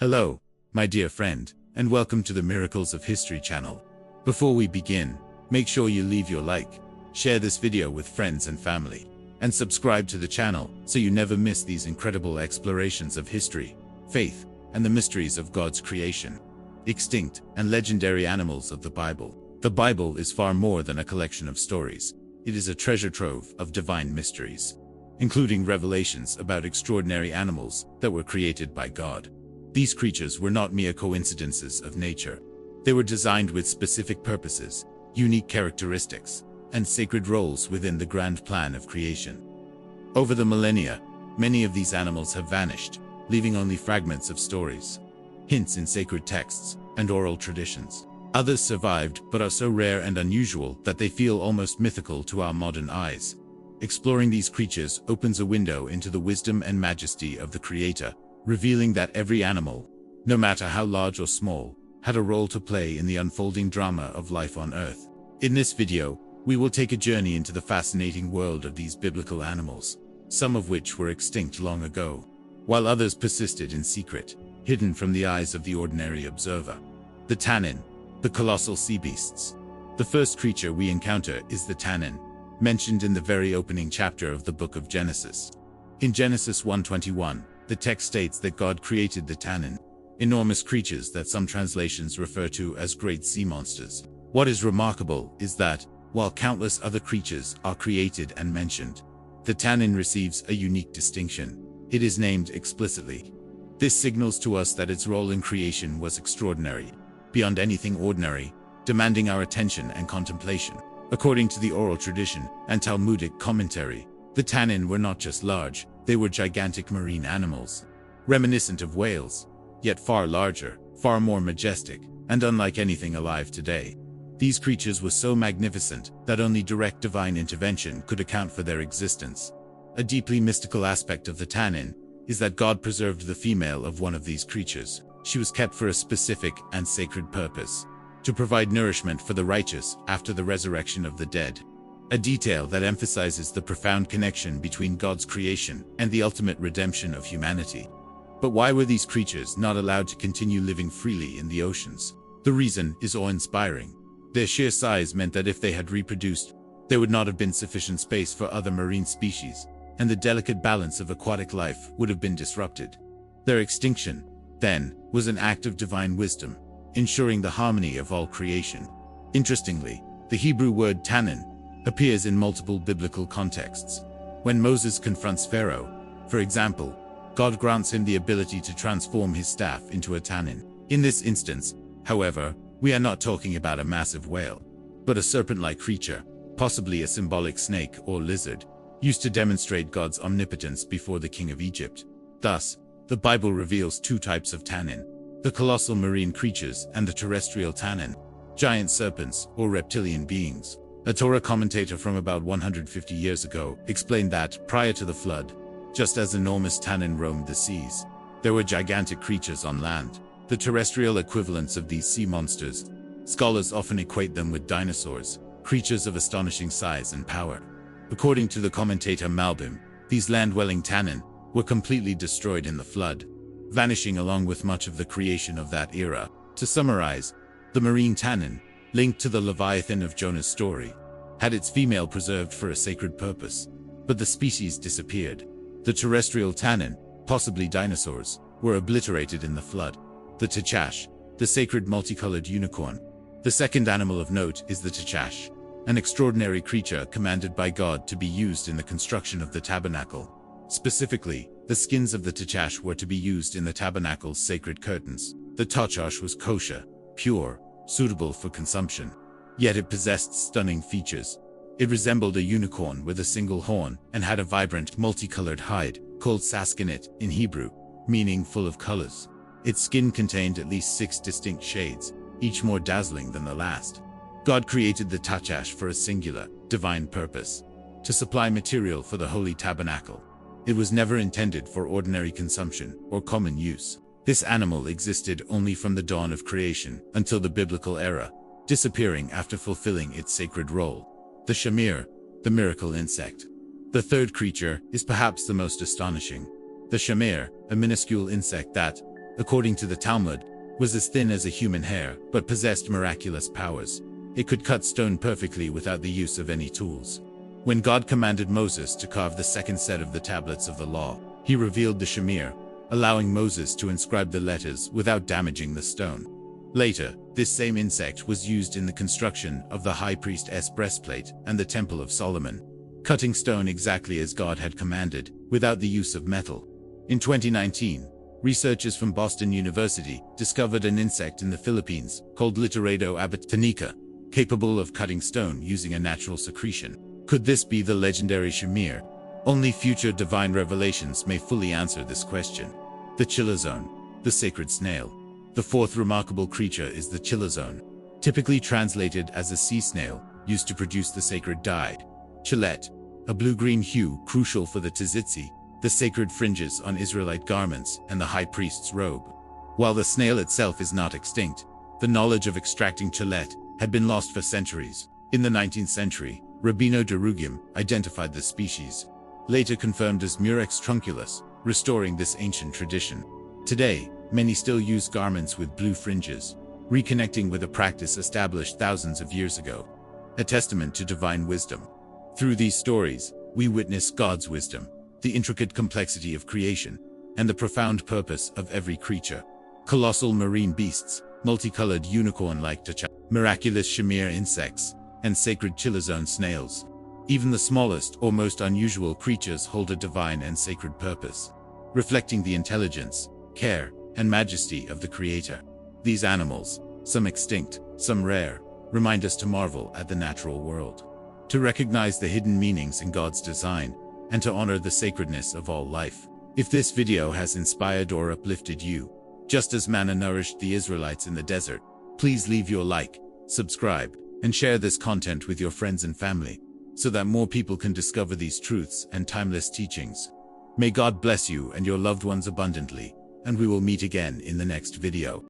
Hello, my dear friend, and welcome to the Miracles of History channel. Before we begin, make sure you leave your like, share this video with friends and family, and subscribe to the channel so you never miss these incredible explorations of history, faith, and the mysteries of God's creation. Extinct and legendary animals of the Bible. The Bible is far more than a collection of stories. It is a treasure trove of divine mysteries, including revelations about extraordinary animals that were created by God. These creatures were not mere coincidences of nature. They were designed with specific purposes, unique characteristics, and sacred roles within the grand plan of creation. Over the millennia, many of these animals have vanished, leaving only fragments of stories, hints in sacred texts, and oral traditions. Others survived but are so rare and unusual that they feel almost mythical to our modern eyes. Exploring these creatures opens a window into the wisdom and majesty of the Creator, revealing that every animal, no matter how large or small, had a role to play in the unfolding drama of life on Earth. In this video, we will take a journey into the fascinating world of these biblical animals, some of which were extinct long ago, while others persisted in secret, hidden from the eyes of the ordinary observer. The tannin, the colossal sea beasts. The first creature we encounter is the tannin, mentioned in the very opening chapter of the book of Genesis. In Genesis 1:21, the text states that God created the tannin, enormous creatures that some translations refer to as great sea monsters. What is remarkable is that, while countless other creatures are created and mentioned, the tannin receives a unique distinction. It is named explicitly. This signals to us that its role in creation was extraordinary, beyond anything ordinary, demanding our attention and contemplation. According to the oral tradition and Talmudic commentary, the tannin were not just large, they were gigantic marine animals, reminiscent of whales, yet far larger, far more majestic, and unlike anything alive today. These creatures were so magnificent that only direct divine intervention could account for their existence. A deeply mystical aspect of the tannin is that God preserved the female of one of these creatures. She was kept for a specific and sacred purpose, to provide nourishment for the righteous after the resurrection of the dead. A detail that emphasizes the profound connection between God's creation and the ultimate redemption of humanity. But why were these creatures not allowed to continue living freely in the oceans? The reason is awe-inspiring. Their sheer size meant that if they had reproduced, there would not have been sufficient space for other marine species, and the delicate balance of aquatic life would have been disrupted. Their extinction, then, was an act of divine wisdom, ensuring the harmony of all creation. Interestingly, the Hebrew word tannin appears in multiple biblical contexts. When Moses confronts Pharaoh, for example, God grants him the ability to transform his staff into a tannin. In this instance, however, we are not talking about a massive whale, but a serpent-like creature, possibly a symbolic snake or lizard, used to demonstrate God's omnipotence before the king of Egypt. Thus, the Bible reveals two types of tannin: the colossal marine creatures and the terrestrial tannin, giant serpents or reptilian beings. A Torah commentator from about 150 years ago explained that, prior to the flood, just as enormous tannin roamed the seas, there were gigantic creatures on land, the terrestrial equivalents of these sea monsters. Scholars often equate them with dinosaurs, creatures of astonishing size and power. According to the commentator Malbim, these land-dwelling tannin were completely destroyed in the flood, vanishing along with much of the creation of that era. To summarize, the marine tannin, linked to the Leviathan of Jonah's story, had its female preserved for a sacred purpose, but the species disappeared. The terrestrial tannin, possibly dinosaurs, were obliterated in the flood. The tachash, the sacred multicolored unicorn. The second animal of note is the tachash, an extraordinary creature commanded by God to be used in the construction of the tabernacle. Specifically, the skins of the tachash were to be used in the tabernacle's sacred curtains. The tachash was kosher, pure, suitable for consumption. Yet it possessed stunning features. It resembled a unicorn with a single horn and had a vibrant, multicolored hide, called saskinit in Hebrew, meaning full of colors. Its skin contained at least 6 distinct shades, each more dazzling than the last. God created the tachash for a singular, divine purpose: to supply material for the holy tabernacle. It was never intended for ordinary consumption or common use. This animal existed only from the dawn of creation until the biblical era, disappearing after fulfilling its sacred role. The shamir, the miracle insect. The third creature is perhaps the most astonishing. The shamir, a minuscule insect that, according to the Talmud, was as thin as a human hair, but possessed miraculous powers. It could cut stone perfectly without the use of any tools. When God commanded Moses to carve the second set of the tablets of the law, he revealed the shamir, allowing Moses to inscribe the letters without damaging the stone. Later, this same insect was used in the construction of the high priest's breastplate and the Temple of Solomon, cutting stone exactly as God had commanded, without the use of metal. In 2019, researchers from Boston University discovered an insect in the Philippines called Litterado abatanica, capable of cutting stone using a natural secretion. Could this be the legendary shamir? Only future divine revelations may fully answer this question. The chilazone, the sacred snail. The fourth remarkable creature is the chilazone, typically translated as a sea snail, used to produce the sacred dye, chillet, a blue-green hue crucial for the tzitzi, the sacred fringes on Israelite garments, and the high priest's robe. While the snail itself is not extinct, the knowledge of extracting chillet had been lost for centuries. In the 19th century, Rabino de Rugim identified the species, later confirmed as Murex trunculus, restoring this ancient tradition. Today, many still use garments with blue fringes, reconnecting with a practice established thousands of years ago, a testament to divine wisdom. Through these stories, we witness God's wisdom, the intricate complexity of creation, and the profound purpose of every creature. Colossal marine beasts, multicolored unicorn-like miraculous shamir insects, and sacred chilazone snails. Even the smallest or most unusual creatures hold a divine and sacred purpose, reflecting the intelligence, care, and majesty of the Creator. These animals, some extinct, some rare, remind us to marvel at the natural world, to recognize the hidden meanings in God's design, and to honor the sacredness of all life. If this video has inspired or uplifted you, just as manna nourished the Israelites in the desert, please leave your like, subscribe, and share this content with your friends and family, so that more people can discover these truths and timeless teachings. May God bless you and your loved ones abundantly, and we will meet again in the next video.